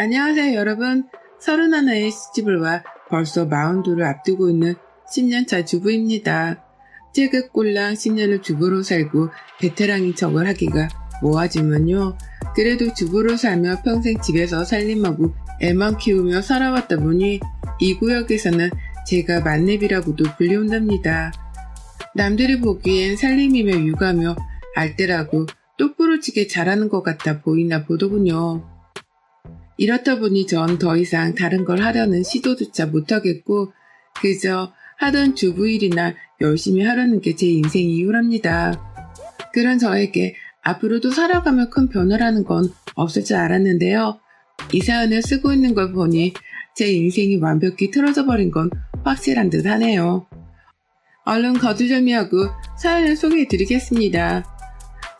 안녕하세요 여러분. 31의 시집을 와 벌써 42를 앞두고 있는 10년차 주부입니다. 제가 꼴랑 10년을 주부로 살고 베테랑인 척을 하기가 뭐하지만요. 그래도 주부로 살며 평생 집에서 살림하고 애만 키우며 살아왔다 보니 이 구역에서는 제가 만렙이라고도 불려온답니다. 남들이 보기엔 살림이며 육아며 알뜰하고 똑부러지게 잘하는 것 같아 보이나 보더군요. 이렇다 보니 전 더 이상 다른 걸 하려는 시도조차 못하겠고 그저 하던 주부 일이나 열심히 하려는 게 제 인생 이유랍니다. 그런 저에게 앞으로도 살아가며 큰 변화라는 건 없을 줄 알았는데요. 이 사연을 쓰고 있는 걸 보니 제 인생이 완벽히 틀어져 버린 건 확실한 듯 하네요. 얼른 거두절미하고 사연을 소개해 드리겠습니다.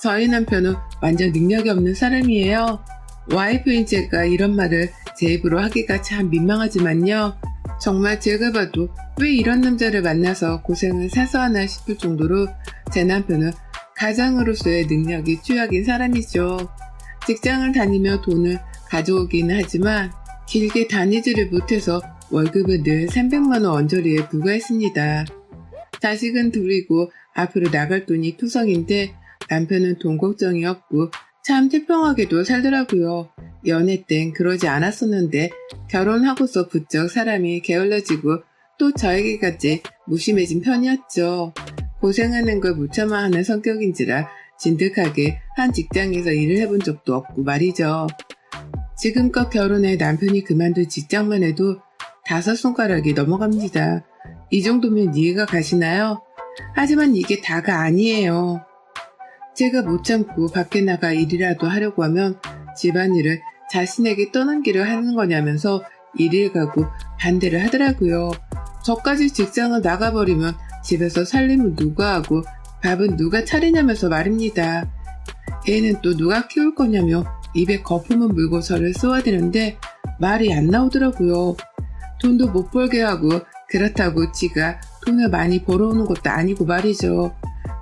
저희 남편은 완전 능력이 없는 사람이에요. 와이프인 제가 이런 말을 제 입으로 하기가 참 민망하지만요. 정말 제가 봐도 왜 이런 남자를 만나서 고생을 사서 하나 싶을 정도로 제 남편은 가장으로서의 능력이 취약인 사람이죠. 직장을 다니며 돈을 가져오기는 하지만 길게 다니지를 못해서 월급은 늘 300만원 언저리에 불과했습니다. 자식은 둘이고 앞으로 나갈 돈이 투성인데 남편은 돈 걱정이 없고 참 태평하게도 살더라고요. 연애 땐 그러지 않았었는데 결혼하고서 부쩍 사람이 게을러지고 또 저에게까지 무심해진 편이었죠. 고생하는 걸 못 참아 하는 성격인지라 진득하게 한 직장에서 일을 해본 적도 없고 말이죠. 지금껏 결혼해 남편이 그만둔 직장만 해도 5손가락이 넘어갑니다. 이 정도면 이해가 가시나요? 하지만 이게 다가 아니에요. 제가 못 참고 밖에 나가 일이라도 하려고 하면 집안일을 자신에게 떠넘기려 하는 거냐면서 이리를 가고 반대를 하더라고요. 저까지 직장을 나가버리면 집에서 살림은 누가 하고 밥은 누가 차리냐면서 말입니다. 애는 또 누가 키울 거냐며 입에 거품을 물고 저를 쏘아대는데 말이 안 나오더라고요. 돈도 못 벌게 하고 그렇다고 지가 돈을 많이 벌어오는 것도 아니고 말이죠.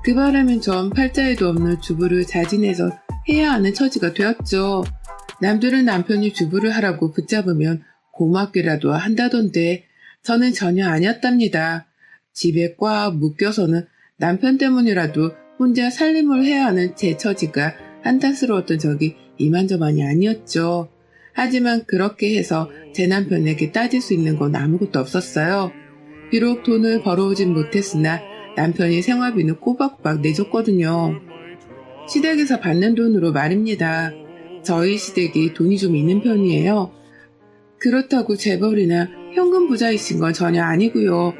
그 바람엔 전 팔자에도 없는 주부를 자진해서 해야 하는 처지가 되었죠. 남들은 남편이 주부를 하라고 붙잡으면 고맙게라도 한다던데 저는 전혀 아니었답니다. 집에 꽉 묶여서는 남편 때문이라도 혼자 살림을 해야 하는 제 처지가 한탄스러웠던 적이 이만저만이 아니었죠. 하지만 그렇게 해서 제 남편에게 따질 수 있는 건 아무것도 없었어요. 비록 돈을 벌어오진 못했으나 남편이 생활비는 꼬박꼬박 내줬거든요. 시댁에서 받는 돈으로 말입니다. 저희 시댁이 돈이 좀 있는 편이에요. 그렇다고 재벌이나 현금 부자이신 건 전혀 아니고요.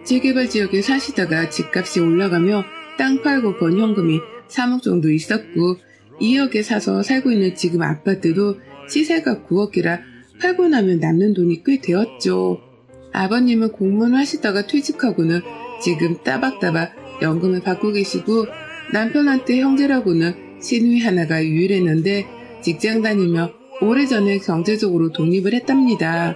재개발 지역에 사시다가 집값이 올라가며 땅 팔고 번 현금이 3억 정도 있었고 2억에 사서 살고 있는 지금 아파트도 시세가 9억이라 팔고 나면 남는 돈이 꽤 되었죠. 아버님은 공무원 하시다가 퇴직하고는 지금 따박따박 연금을 받고 계시고 남편한테 형제라고는 시누이 하나가 유일했는데 직장 다니며 오래전에 경제적으로 독립을 했답니다.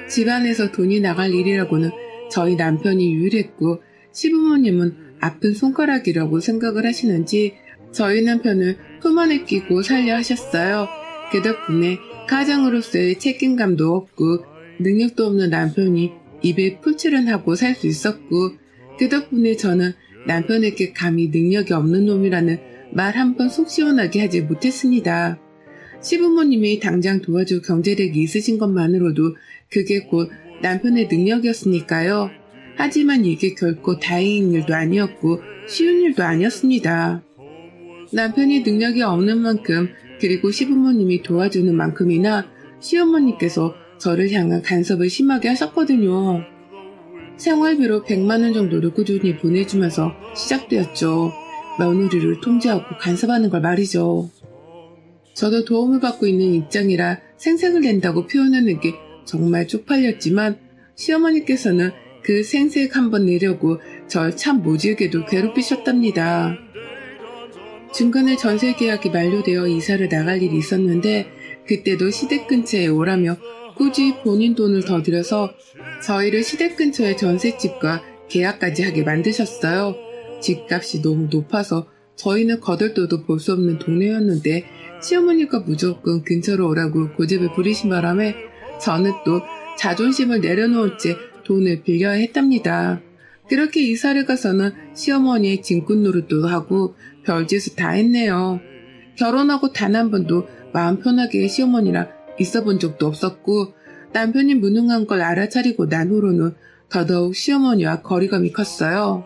집안에서 돈이 나갈 일이라고는 저희 남편이 유일했고 시부모님은 아픈 손가락이라고 생각을 하시는지 저희 남편을 품 안에 끼고 살려 하셨어요. 그 덕분에 가장으로서의 책임감도 없고 능력도 없는 남편이 입에 풀칠은 살 수 있었고 그 덕분에 저는 남편에게 감히 능력이 없는 놈이라는 말 한 번 속 시원하게 하지 못했습니다. 시부모님이 당장 도와줄 경제력이 있으신 것만으로도 그게 곧 남편의 능력이었으니까요. 하지만 이게 결코 다행인 일도 아니었고 쉬운 일도 아니었습니다. 남편이 능력이 없는 만큼 그리고 시부모님이 도와주는 만큼이나 시어머니께서 저를 향한 간섭을 심하게 하셨거든요. 생활비로 100만원 정도를 꾸준히 보내주면서 시작되었죠. 며느리를 통제하고 간섭하는 걸 말이죠. 저도 도움을 받고 있는 입장이라 생색을 낸다고 표현하는 게 정말 쪽팔렸지만 시어머니께서는 그 생색 한번 내려고 절 참 모질게도 괴롭히셨답니다. 중간에 전세 계약이 만료되어 이사를 나갈 일이 있었는데 그때도 시댁 근처에 오라며 굳이 본인 돈을 더 들여서 저희를 시댁 근처의 전셋집과 계약까지 하게 만드셨어요. 집값이 너무 높아서 저희는 거들떠도 볼 수 없는 동네였는데 시어머니가 무조건 근처로 오라고 고집을 부리신 바람에 저는 또 자존심을 내려놓은 채 돈을 빌려야 했답니다. 그렇게 이사를 가서는 시어머니의 짐꾼 노릇도 하고 별짓을 다 했네요. 결혼하고 단 한 번도 마음 편하게 시어머니랑 있어 본 적도 없었고 남편이 무능한 걸 알아차리고 난 후로는 더더욱 시어머니와 거리감이 컸어요.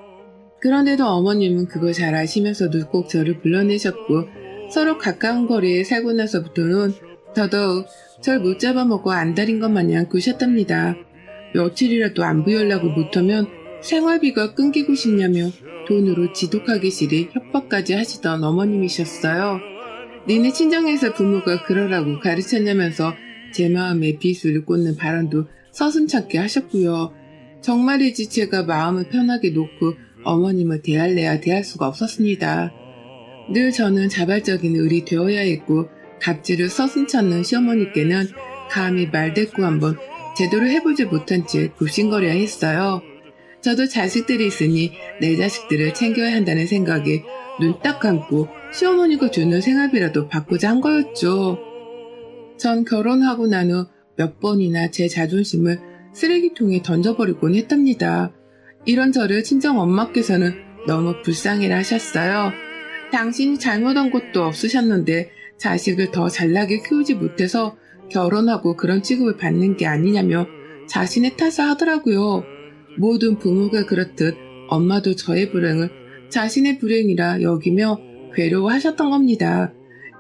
그런데도 어머님은 그걸 잘 아시면서도 꼭 저를 불러내셨고 서로 가까운 거리에 살고 나서부터는 더더욱 절 못 잡아먹어 안달인 것 마냥 구셨답니다. 며칠이라도 안부 연락을 못하면 생활비가 끊기고 싶냐며 돈으로 지독하기 싫이 협박까지 하시던 어머님이셨어요. 니네 친정에서 부모가 그러라고 가르쳤냐면서 제 마음에 비수를 꽂는 발언도 서슴찮게 하셨고요. 정말이지 제가 마음을 편하게 놓고 어머님을 대할래야 대할 수가 없었습니다. 늘 저는 자발적인 을이 되어야 했고 갑질을 서슴찮는 시어머니께는 감히 말대꾸 한번 제대로 해보지 못한 채 굽신거려야 했어요. 저도 자식들이 있으니 내 자식들을 챙겨야 한다는 생각에 눈 딱 감고 시어머니가 주는 생활비라도 받고자 한 거였죠. 전 결혼하고 난 후 몇 번이나 제 자존심을 쓰레기통에 던져버리곤 했답니다. 이런 저를 친정 엄마께서는 너무 불쌍해라 하셨어요. 당신이 잘못한 것도 없으셨는데 자식을 더 잘나게 키우지 못해서 결혼하고 그런 취급을 받는 게 아니냐며 자신의 탓을 하더라고요. 모든 부모가 그렇듯 엄마도 저의 불행을 자신의 불행이라 여기며 괴로워하셨던 겁니다.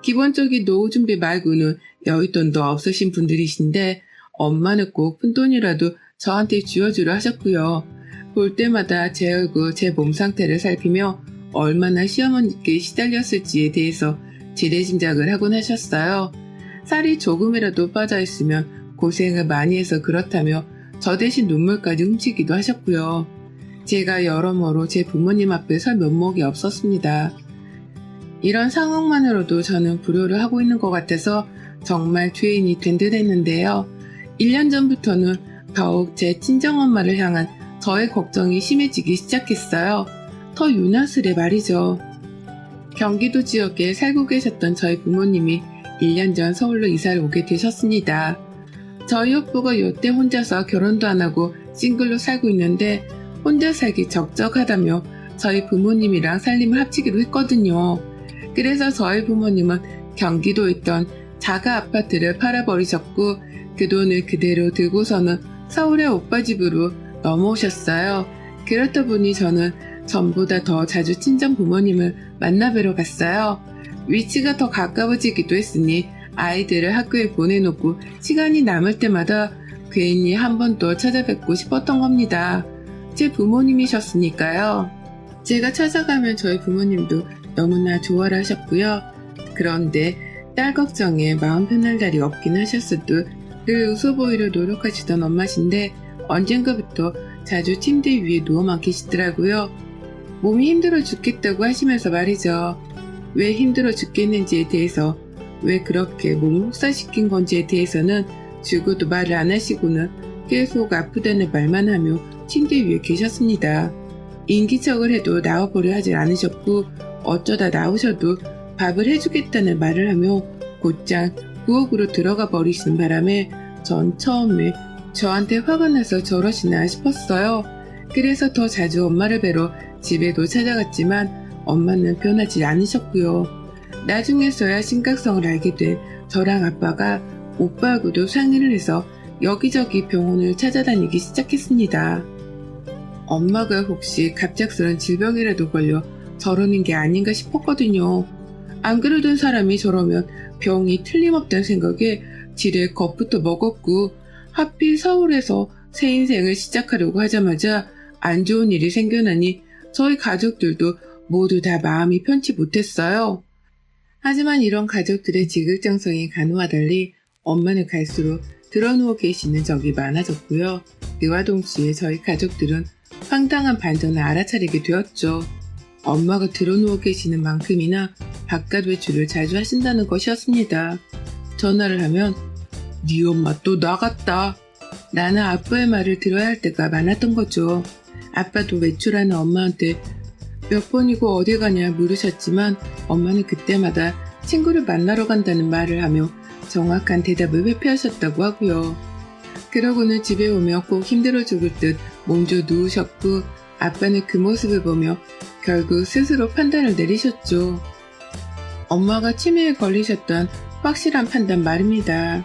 기본적인 노후 준비 말고는 여윳돈도 없으신 분들이신데 엄마는 꼭 푼돈이라도 저한테 쥐어주려 하셨고요. 볼 때마다 제 얼굴, 제 몸 상태를 살피며 얼마나 시어머니께 시달렸을지에 대해서 지레짐작을 하곤 하셨어요. 살이 조금이라도 빠져있으면 고생을 많이 해서 그렇다며 저 대신 눈물까지 훔치기도 하셨고요. 제가 여러모로 제 부모님 앞에 설 면목이 없었습니다. 이런 상황만으로도 저는 불효를 하고 있는 것 같아서 정말 죄인이 된 듯 했는데요. 1년 전부터는 더욱 제 친정엄마를 향한 저의 걱정이 심해지기 시작했어요. 더 유난스레 말이죠. 경기도 지역에 살고 계셨던 저희 부모님이 1년 전 서울로 이사를 오게 되셨습니다. 저희 오빠가 요때 혼자서 결혼도 안 하고 싱글로 살고 있는데 혼자 살기 적적하다며 저희 부모님이랑 살림을 합치기로 했거든요. 그래서 저희 부모님은 경기도에 있던 자가 아파트를 팔아버리셨고 그 돈을 그대로 들고서는 서울의 오빠 집으로 넘어오셨어요. 그렇다 보니 저는 전보다 더 자주 친정 부모님을 만나뵈러 갔어요. 위치가 더 가까워지기도 했으니 아이들을 학교에 보내놓고 시간이 남을 때마다 괜히 한 번 더 찾아뵙고 싶었던 겁니다. 제 부모님이셨으니까요. 제가 찾아가면 저희 부모님도 너무나 좋아를 하셨고요. 그런데 딸 걱정에 마음 편할 날이 없긴 하셨어도 늘 웃어 보이려 노력하시던 엄마신데 언젠가부터 자주 침대 위에 누워만 계시더라고요. 몸이 힘들어 죽겠다고 하시면서 말이죠. 왜 힘들어 죽겠는지에 대해서, 왜 그렇게 몸을 혹사시킨 건지에 대해서는 죽어도 말을 안 하시고는 계속 아프다는 말만 하며 침대 위에 계셨습니다. 인기척을 해도 나와보려 하지 않으셨고 어쩌다 나오셔도 밥을 해주겠다는 말을 하며 곧장 부엌으로 들어가 버리시는 바람에 전 처음에 저한테 화가 나서 저러시나 싶었어요. 그래서 더 자주 엄마를 뵈러 집에도 찾아갔지만 엄마는 변하지 않으셨고요. 나중에서야 심각성을 알게 된 저랑 아빠가 오빠하고도 상의를 해서 여기저기 병원을 찾아다니기 시작했습니다. 엄마가 혹시 갑작스런 질병이라도 걸려 저러는 게 아닌가 싶었거든요. 안 그러던 사람이 저러면 병이 틀림없다는 생각에 지레 겁부터 먹었고 하필 서울에서 새 인생을 시작하려고 하자마자 안 좋은 일이 생겨나니 저희 가족들도 모두 다 마음이 편치 못했어요. 하지만 이런 가족들의 지극정성이 간호와 달리 엄마는 갈수록 드러누워 계시는 적이 많아졌고요. 그와 동시에 저희 가족들은 황당한 반전을 알아차리게 되었죠. 엄마가 드러누워 계시는 만큼이나 바깥 외출을 자주 하신다는 것이었습니다. 전화를 하면 네 엄마 또 나갔다. 나는 아빠의 말을 들어야 할 때가 많았던 거죠. 아빠도 외출하는 엄마한테 몇 번이고 어디 가냐 물으셨지만 엄마는 그때마다 친구를 만나러 간다는 말을 하며 정확한 대답을 회피하셨다고 하고요. 그러고는 집에 오며 꼭 힘들어 죽을 듯 몸져 누우셨고 아빠는 그 모습을 보며 결국 스스로 판단을 내리셨죠. 엄마가 치매에 걸리셨던 확실한 판단 말입니다.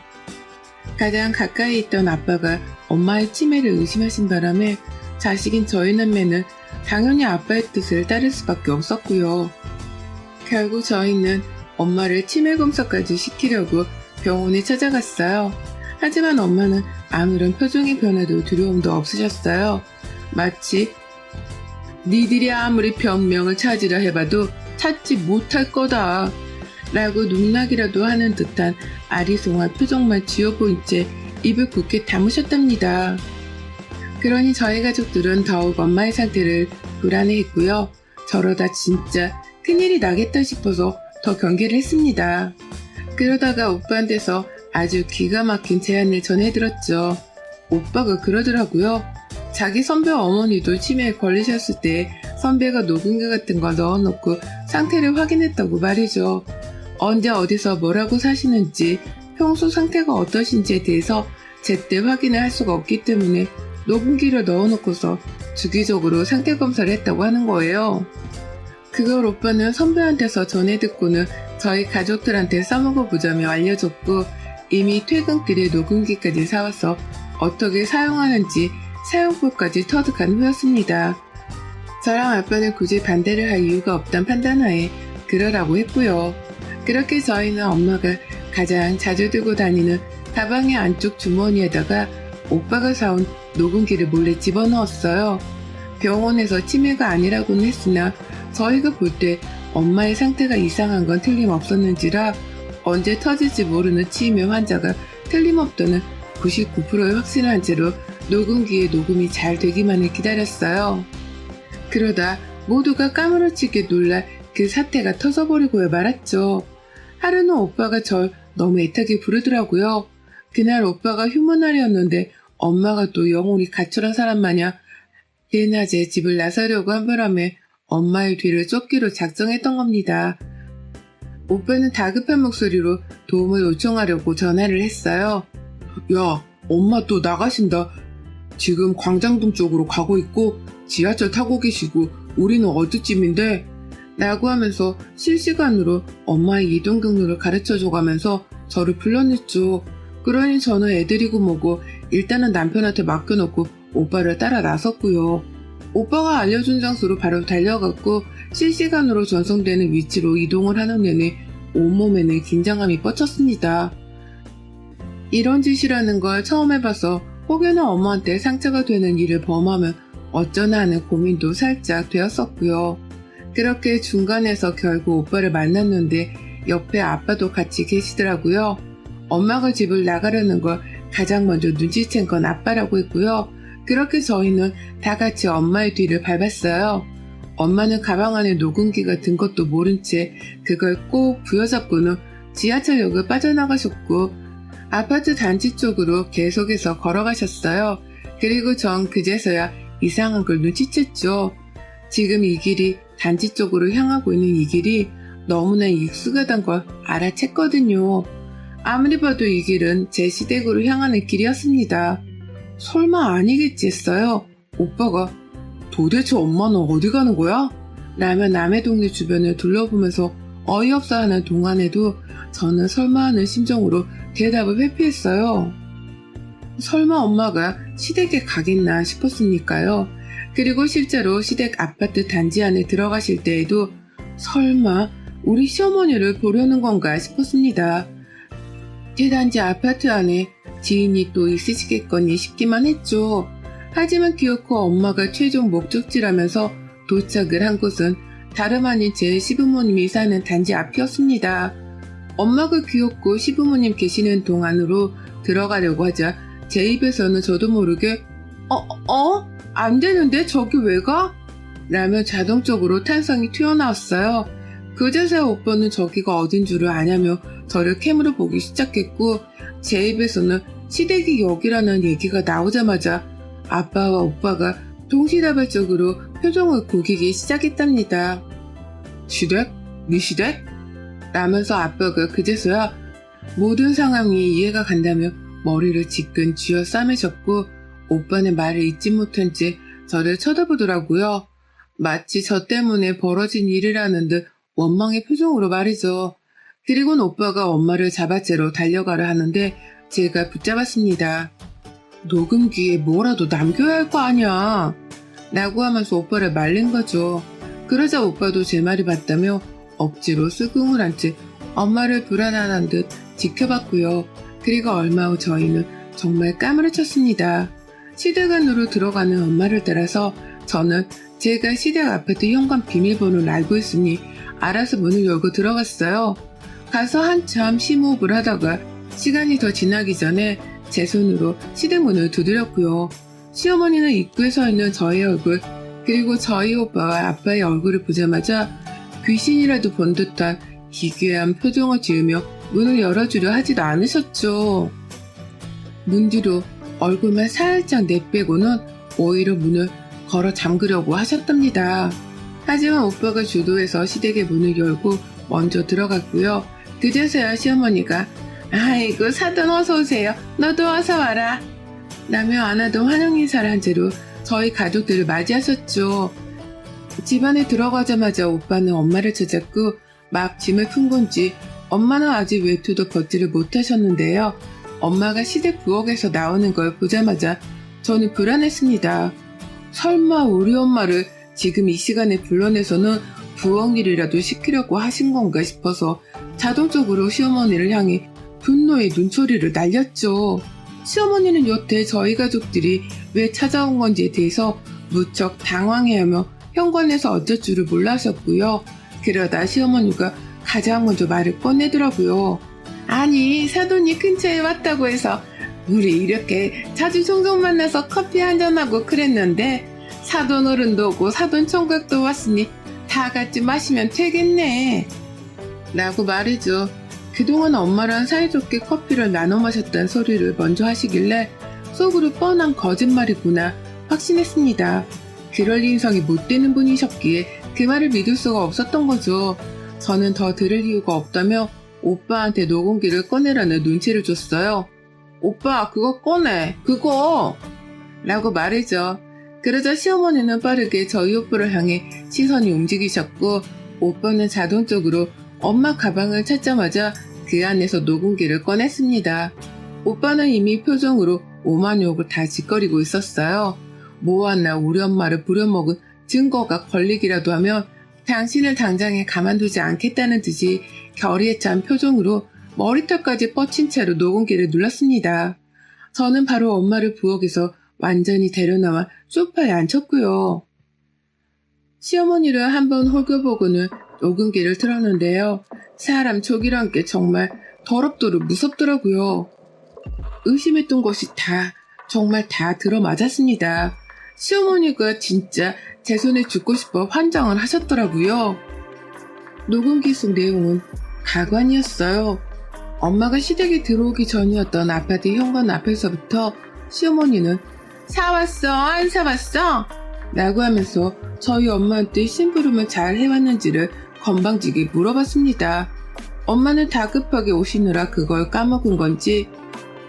가장 가까이 있던 아빠가 엄마의 치매를 의심하신 바람에 자식인 저희 남매는 당연히 아빠의 뜻을 따를 수밖에 없었고요. 결국 저희는 엄마를 치매 검사까지 시키려고 병원에 찾아갔어요. 하지만 엄마는 아무런 표정의 변화도 두려움도 없으셨어요. 마치 니들이 아무리 변명을 찾으려 해봐도 찾지 못할 거다 라고 농락이라도 하는 듯한 아리송한 표정만 지어보인 채 입을 굳게 다무셨답니다. 그러니 저희 가족들은 더욱 엄마의 상태를 불안해했고요. 저러다 진짜 큰일이 나겠다 싶어서 더 경계를 했습니다. 그러다가 오빠한테서 아주 기가 막힌 제안을 전해들었죠. 오빠가 그러더라고요. 자기 선배 어머니도 치매에 걸리셨을 때 선배가 녹음기 같은 거 넣어놓고 상태를 확인했다고 말이죠. 언제 어디서 뭐라고 사시는지 평소 상태가 어떠신지에 대해서 제때 확인을 할 수가 없기 때문에 녹음기를 넣어놓고서 주기적으로 상태 검사를 했다고 하는 거예요. 그걸 오빠는 선배한테서 전해 듣고는 저희 가족들한테 써먹어보자며 알려줬고 이미 퇴근길에 녹음기까지 사와서 어떻게 사용하는지 사용법까지 터득한 후였습니다. 저랑 아빠는 굳이 반대를 할 이유가 없단 판단하에 그러라고 했고요. 그렇게 저희는 엄마가 가장 자주 들고 다니는 가방의 안쪽 주머니에다가 오빠가 사온 녹음기를 몰래 집어넣었어요. 병원에서 치매가 아니라고는 했으나 저희가 볼 때 엄마의 상태가 이상한 건 틀림없었는지라 언제 터질지 모르는 치매 환자가 틀림없다는 99%의 확신을 한 채로 녹음기에 녹음이 잘 되기만을 기다렸어요. 그러다 모두가 까무러치게 놀라 그 사태가 터져버리고야 말았죠. 하루는 오빠가 절 너무 애타게 부르더라고요. 그날 오빠가 휴먼날이었는데 엄마가 또 영혼이 가출한 사람 마냥 대낮에 집을 나서려고 한 바람에 엄마의 뒤를 쫓기로 작정했던 겁니다. 오빠는 다급한 목소리로 도움을 요청하려고 전화를 했어요. 야, 엄마 또 나가신다. 지금 광장동 쪽으로 가고 있고 지하철 타고 계시고 우리는 어디쯤인데? 라고 하면서 실시간으로 엄마의 이동 경로를 가르쳐줘가면서 저를 불러냈죠. 그러니 저는 애들이고 뭐고 일단은 남편한테 맡겨놓고 오빠를 따라 나섰고요. 오빠가 알려준 장소로 바로 달려갔고 실시간으로 전송되는 위치로 이동을 하는 내내 온몸에는 긴장감이 뻗쳤습니다. 이런 짓이라는 걸 처음 해봐서 혹여나 엄마한테 상처가 되는 일을 범하면 어쩌나 하는 고민도 살짝 되었었고요. 그렇게 중간에서 결국 오빠를 만났는데 옆에 아빠도 같이 계시더라고요. 엄마가 집을 나가려는 걸 가장 먼저 눈치챈 건 아빠라고 했고요. 그렇게 저희는 다 같이 엄마의 뒤를 밟았어요. 엄마는 가방 안에 녹음기가 든 것도 모른 채 그걸 꼭 부여잡고는 지하철역을 빠져나가셨고 아파트 단지 쪽으로 계속해서 걸어가셨어요. 그리고 전 그제서야 이상한 걸 눈치챘죠. 지금 이 길이 단지 쪽으로 향하고 있는 이 길이 너무나 익숙하단 걸 알아챘거든요. 아무리 봐도 이 길은 제 시댁으로 향하는 길이었습니다. 설마 아니겠지 했어요. 오빠가 도대체 엄마는 어디 가는 거야? 라며 남의 동네 주변을 둘러보면서 어이없어 하는 동안에도 저는 설마 하는 심정으로 대답을 회피했어요. 설마 엄마가 시댁에 가겠나 싶었으니까요. 그리고 실제로 시댁 아파트 단지 안에 들어가실 때에도 설마 우리 시어머니를 보려는 건가 싶었습니다. 대단지 아파트 안에 지인이 또 있으시겠거니 싶기만 했죠. 하지만 기어코 엄마가 최종 목적지라면서 도착을 한 곳은 다름 아닌 제 시부모님이 사는 단지 앞이었습니다. 엄마가 기어코 시부모님 계시는 동안으로 들어가려고 하자 제 입에서는 저도 모르게 안 되는데 저기 왜 가? 라며 자동적으로 탄성이 튀어나왔어요. 그제서야 오빠는 저기가 어딘 줄을 아냐며 저를 캠으로 보기 시작했고 제 입에서는 시댁이 여기라는 얘기가 나오자마자 아빠와 오빠가 동시다발적으로 표정을 구기기 시작했답니다. 시댁? 네 시댁? 라면서 아빠가 그제서야 모든 상황이 이해가 간다며 머리를 지끈 쥐어 싸매셨고 오빠는 말을 잊지 못한 채 저를 쳐다보더라고요. 마치 저 때문에 벌어진 일이라는 듯 원망의 표정으로 말이죠. 그리고는 오빠가 엄마를 잡아채러 달려가려 하는데 제가 붙잡았습니다. 녹음기에 뭐라도 남겨야 할 거 아니야. 라고 하면서 오빠를 말린 거죠. 그러자 오빠도 제 말이 맞다며 억지로 수긍을 한 채 엄마를 불안한 듯 지켜봤고요. 그리고 얼마 후 저희는 정말 까무러쳤습니다. 시댁 안으로 들어가는 엄마를 따라서 저는 제가 시댁 아파트 현관 비밀번호를 알고 있으니 알아서 문을 열고 들어갔어요. 가서 한참 심호흡을 하다가 시간이 더 지나기 전에 제 손으로 시댁 문을 두드렸고요. 시어머니는 입구에 서 있는 저의 얼굴 그리고 저희 오빠와 아빠의 얼굴을 보자마자 귀신이라도 본 듯한 기괴한 표정을 지으며 문을 열어주려 하지도 않으셨죠. 문 뒤로 얼굴만 살짝 내빼고는 오히려 문을 걸어 잠그려고 하셨답니다. 하지만 오빠가 주도해서 시댁의 문을 열고 먼저 들어갔고요. 그제서야 시어머니가 아이고 사돈 어서 오세요. 너도 어서 와라. 라며 안 하던 환영 인사를 한 채로 저희 가족들을 맞이하셨죠. 집안에 들어가자마자 오빠는 엄마를 찾았고 막 짐을 푼 건지 엄마는 아직 외투도 벗지를 못하셨는데요. 엄마가 시댁 부엌에서 나오는 걸 보자마자 저는 불안했습니다. 설마 우리 엄마를 지금 이 시간에 불러내서는 부엌 일이라도 시키려고 하신 건가 싶어서 자동적으로 시어머니를 향해 분노의 눈초리를 날렸죠. 시어머니는 여태 저희 가족들이 왜 찾아온 건지에 대해서 무척 당황해하며 현관에서 어쩔 줄을 몰라셨고요. 그러다 시어머니가 가장 먼저 말을 꺼내더라고요. 아니 사돈이 근처에 왔다고 해서 우리 이렇게 자주 종종 만나서 커피 한잔하고 그랬는데 사돈 어른도 오고 사돈 총각도 왔으니 다 같이 마시면 되겠네 라고 말이죠. 그동안 엄마랑 사이좋게 커피를 나눠 마셨다는 소리를 먼저 하시길래 속으로 뻔한 거짓말이구나 확신했습니다. 그럴 인성이 못 되는 분이셨기에 그 말을 믿을 수가 없었던 거죠. 저는 더 들을 이유가 없다며 오빠한테 녹음기를 꺼내라는 눈치를 줬어요. 오빠 그거 꺼내 그거 라고 말이죠. 그러자 시어머니는 빠르게 저희 오빠를 향해 시선이 움직이셨고 오빠는 자동적으로 엄마 가방을 찾자마자 그 안에서 녹음기를 꺼냈습니다. 오빠는 이미 표정으로 오만 욕을 다 짓거리고 있었어요. 뭐하나 우리 엄마를 부려먹은 증거가 걸리기라도 하면 당신을 당장에 가만두지 않겠다는 듯이 결의에 찬 표정으로 머리털까지 뻗친 채로 녹음기를 눌렀습니다. 저는 바로 엄마를 부엌에서 완전히 데려나와 소파에 앉혔고요. 시어머니를 한번 홀겨보고는 녹음기를 틀었는데요. 사람 촉이란 게 정말 더럽도록 무섭더라고요. 의심했던 것이 정말 다 들어맞았습니다. 시어머니가 진짜 제 손에 죽고 싶어 환장을 하셨더라고요. 녹음기 속 내용은 가관이었어요. 엄마가 시댁에 들어오기 전이었던 아파트 현관 앞에서부터 시어머니는 사왔어 안 사왔어? 라고 하면서 저희 엄마한테 심부름을 잘 해왔는지를 건방지게 물어봤습니다. 엄마는 다급하게 오시느라 그걸 까먹은 건지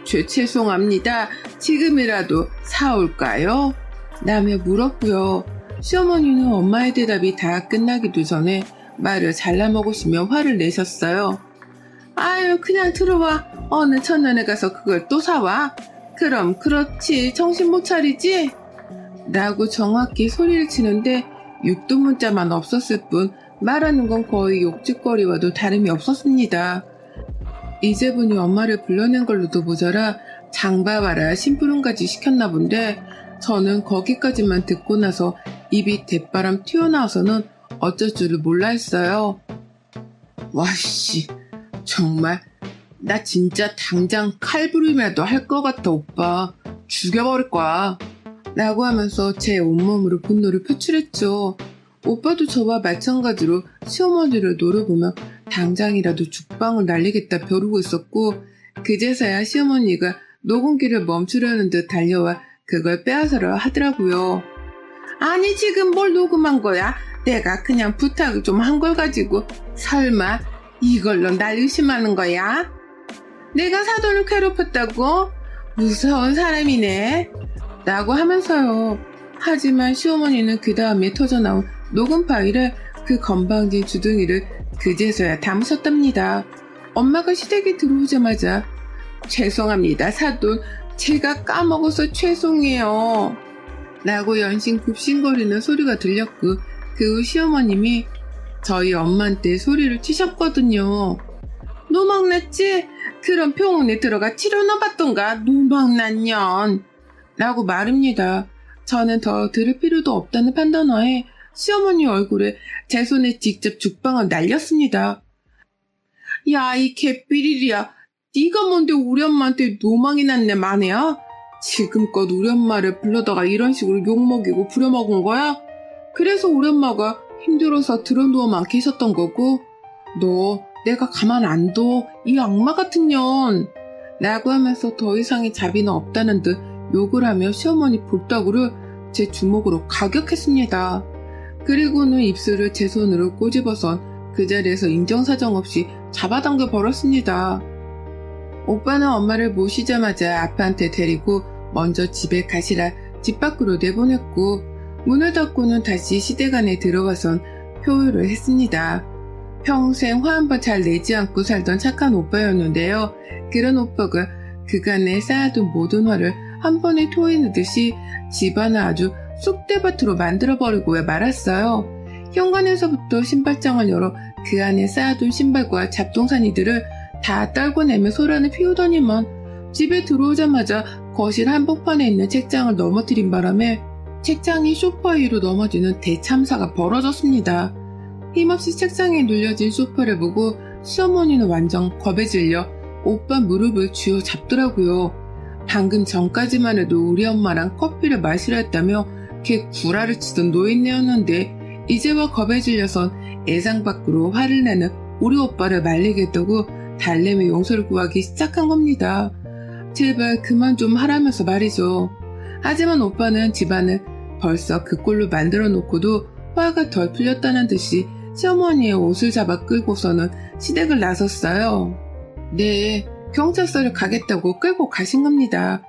죄송합니다. 지금이라도 사올까요? 라며 물었고요. 시어머니는 엄마의 대답이 다 끝나기도 전에 말을 잘라먹으시며 화를 내셨어요. 아유 그냥 들어와. 어느 천년에 가서 그걸 또 사와? 그럼 그렇지 정신 못 차리지? 라고 정확히 소리를 치는데 육두문자만 없었을 뿐 말하는 건 거의 욕짓거리와도 다름이 없었습니다. 이제 보니 엄마를 불러낸 걸로도 모자라 장봐와라 심부름까지 시켰나 본데 저는 거기까지만 듣고 나서 입이 대바람 튀어나와서는 어쩔 줄을 몰라 했어요. 와씨 정말 나 진짜 당장 칼부림이라도 할 것 같아 오빠. 죽여버릴 거야. 라고 하면서 제 온몸으로 분노를 표출했죠. 오빠도 저와 마찬가지로 시어머니를 노려보며 당장이라도 죽방을 날리겠다 벼르고 있었고 그제서야 시어머니가 녹음기를 멈추려는 듯 달려와 그걸 빼앗으려 하더라고요. 아니 지금 뭘 녹음한 거야? 내가 그냥 부탁을 좀 한 걸 가지고 설마 이걸로 날 의심하는 거야? 내가 사돈을 괴롭혔다고? 무서운 사람이네. 라고 하면서요. 하지만 시어머니는 그 다음에 터져나온 녹음 파일을 그 건방진 주둥이를 그제서야 담으셨답니다. 엄마가 시댁에 들어오자마자 죄송합니다 사돈, 제가 까먹어서 죄송해요 라고 연신 굽신거리는 소리가 들렸고 그 후 시어머님이 저희 엄마한테 소리를 치셨거든요. 노망났지? 그럼 병원에 들어가 치료나 받던가 노망난 년 라고 말입니다. 저는 더 들을 필요도 없다는 판단하에 시어머니 얼굴에 제 손에 직접 죽방을 날렸습니다. 야, 이 개삐리리야. 네가 뭔데 우리 엄마한테 노망이 났네 마네야? 지금껏 우리 엄마를 불러다가 이런 식으로 욕먹이고 부려먹은 거야? 그래서 우리 엄마가 힘들어서 들어누워만 계셨던 거고 너 내가 가만 안 둬. 이 악마 같은 년. 라고 하면서 더 이상의 자비는 없다는 듯 욕을 하며 시어머니 볼따구를 제 주먹으로 가격했습니다. 그리고는 입술을 제 손으로 꼬집어선 그 자리에서 인정사정 없이 잡아당겨 버렸습니다. 오빠는 엄마를 모시자마자 아빠한테 데리고 먼저 집에 가시라 집 밖으로 내보냈고 문을 닫고는 다시 시댁 안에 들어가선 표효를 했습니다. 평생 화 한 번 잘 내지 않고 살던 착한 오빠였는데요. 그런 오빠가 그간에 쌓아둔 모든 화를 한 번에 토해내듯이 집안을 아주 쑥대밭으로 만들어버리고 왜 말았어요. 현관에서부터 신발장을 열어 그 안에 쌓아둔 신발과 잡동사니들을 다 떨궈내며 소란을 피우더니만 집에 들어오자마자 거실 한복판에 있는 책장을 넘어뜨린 바람에 책장이 소파 위로 넘어지는 대참사가 벌어졌습니다. 힘없이 책상에 눌려진 소파를 보고 시어머니는 완전 겁에 질려 오빠 무릎을 쥐어 잡더라고요. 방금 전까지만 해도 우리 엄마랑 커피를 마시려 했다며 걔 구라를 치던 노인네였는데 이제와 겁에 질려선 애상 밖으로 화를 내는 우리 오빠를 말리겠다고 달래며 용서를 구하기 시작한 겁니다. 제발 그만 좀 하라면서 말이죠. 하지만 오빠는 집안을 벌써 그 꼴로 만들어 놓고도 화가 덜 풀렸다는 듯이 시어머니의 옷을 잡아 끌고서는 시댁을 나섰어요. 네, 경찰서를 가겠다고 끌고 가신 겁니다.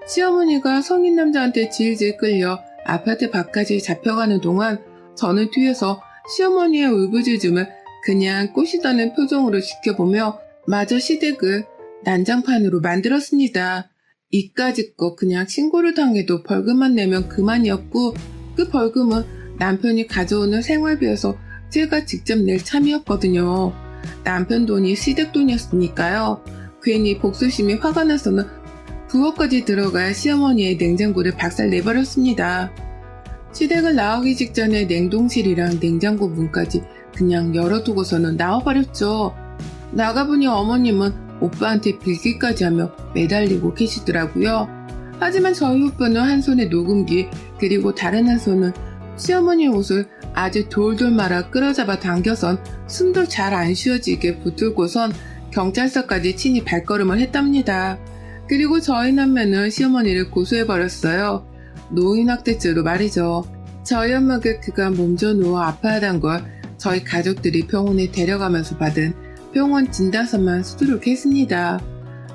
시어머니가 성인 남자한테 질질 끌려 아파트 밖까지 잡혀가는 동안 저는 뒤에서 시어머니의 울부짖음을 그냥 꼬시다는 표정으로 지켜보며 마저 시댁을 난장판으로 만들었습니다. 이까짓 거 그냥 신고를 당해도 벌금만 내면 그만이었고 그 벌금은 남편이 가져오는 생활비여서 제가 직접 낼 참이었거든요. 남편 돈이 시댁 돈이었으니까요. 괜히 복수심이 화가 나서는 부엌까지 들어가 시어머니의 냉장고를 박살내버렸습니다. 시댁을 나오기 직전에 냉동실이랑 냉장고 문까지 그냥 열어두고서는 나와버렸죠. 나가보니 어머님은 오빠한테 빌기까지 하며 매달리고 계시더라고요. 하지만 저희 오빠는 한 손에 녹음기 그리고 다른 한 손은 시어머니 옷을 아주 돌돌 말아 끌어잡아 당겨선 숨도 잘 안 쉬어지게 붙들고선 경찰서까지 친히 발걸음을 했답니다. 그리고 저희 남매는 시어머니를 고소해버렸어요. 노인학대죄로 말이죠. 저희 엄마가 그간 몸져 누워 아파하던 걸 저희 가족들이 병원에 데려가면서 받은 병원 진단서만 수두룩했습니다.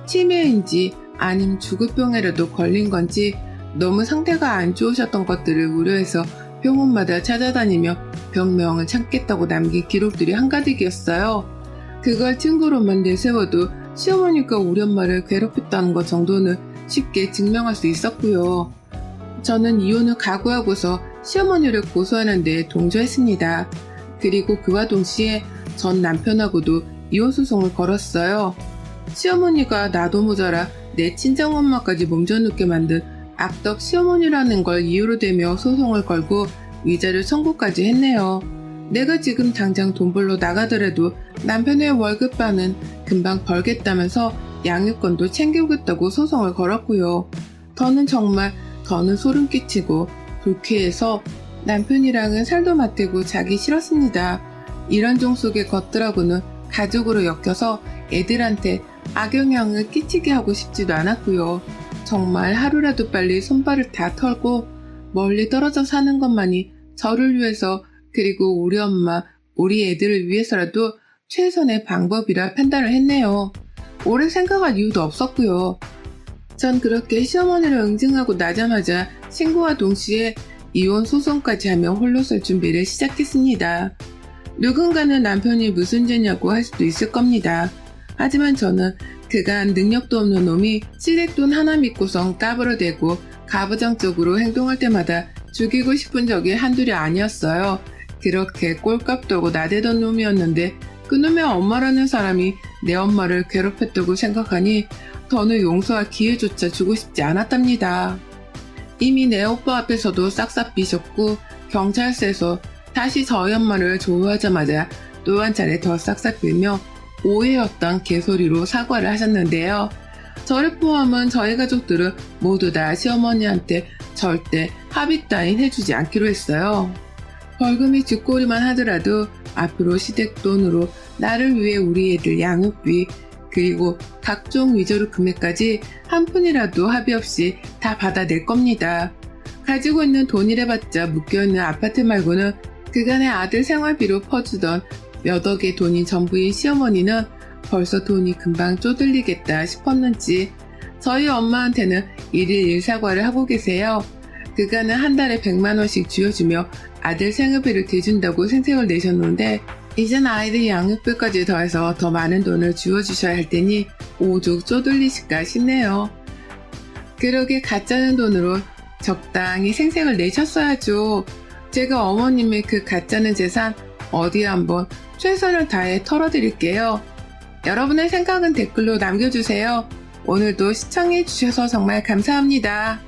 치매인지 아님 죽을병에라도 걸린 건지 너무 상태가 안 좋으셨던 것들을 우려해서 병원마다 찾아다니며 병명을 찾겠다고 남긴 기록들이 한가득이었어요. 그걸 증거로만 내세워도 시어머니가 우리 엄마를 괴롭혔다는 것 정도는 쉽게 증명할 수 있었고요. 저는 이혼을 각오하고서 시어머니를 고소하는 데 동조했습니다. 그리고 그와 동시에 전 남편하고도 이혼 소송을 걸었어요. 시어머니가 나도 모자라 내 친정엄마까지 몸져눕게 만든 악덕 시어머니라는 걸 이유로 대며 소송을 걸고 위자료 청구까지 했네요. 내가 지금 당장 돈 벌러 나가더라도 남편의 월급반은 금방 벌겠다면서 양육권도 챙겨오겠다고 소송을 걸었고요. 더는 소름 끼치고 불쾌해서 남편이랑은 살도 맞대고 자기 싫었습니다. 이런 종속의 것들하고는 가족으로 엮여서 애들한테 악영향을 끼치게 하고 싶지도 않았고요. 정말 하루라도 빨리 손발을 다 털고 멀리 떨어져 사는 것만이 저를 위해서 그리고 우리 엄마, 우리 애들을 위해서라도 최선의 방법이라 판단을 했네요. 오래 생각할 이유도 없었고요. 전 그렇게 시어머니를 응징하고 나자마자 신고와 동시에 이혼 소송까지 하며 홀로 설 준비를 시작했습니다. 누군가는 남편이 무슨 죄냐고 할 수도 있을 겁니다. 하지만 저는 그간 능력도 없는 놈이 시댁돈 하나 믿고선 까불어대고 가부장적으로 행동할 때마다 죽이고 싶은 적이 한둘이 아니었어요. 그렇게 꼴값도 하고 나대던 놈이었는데 그놈의 엄마라는 사람이 내 엄마를 괴롭혔다고 생각하니 더는 용서할 기회조차 주고 싶지 않았답니다. 이미 내 오빠 앞에서도 싹싹 비셨고 경찰서에서 다시 저희 엄마를 조우하자마자 또 한 차례 더 싹싹 빌며 오해였던 개소리로 사과를 하셨는데요. 저를 포함한 저희 가족들은 모두 다 시어머니한테 절대 합의 따윈 해주지 않기로 했어요. 벌금이 쥐꼬리만 하더라도 앞으로 시댁돈으로 나를 위해 우리 애들 양육비 그리고 각종 위조료 금액까지 한 푼이라도 합의 없이 다 받아낼 겁니다. 가지고 있는 돈이래봤자 묶여있는 아파트 말고는 그간의 아들 생활비로 퍼주던 몇 억의 돈이 전부인 시어머니는 벌써 돈이 금방 쪼들리겠다 싶었는지 저희 엄마한테는 일일 일사과를 하고 계세요. 그간은 한 달에 100만원씩 쥐어주며 아들 생활비를 대준다고 생색을 내셨는데 이젠 아이들 양육비까지 더해서 더 많은 돈을 쥐어주셔야 할 테니 오죽 쪼들리실까 싶네요. 그러게 가짜는 돈으로 적당히 생색을 내셨어야죠. 제가 어머님의 그 가짜는 재산 어디 한번 최선을 다해 털어드릴게요. 여러분의 생각은 댓글로 남겨주세요. 오늘도 시청해주셔서 정말 감사합니다.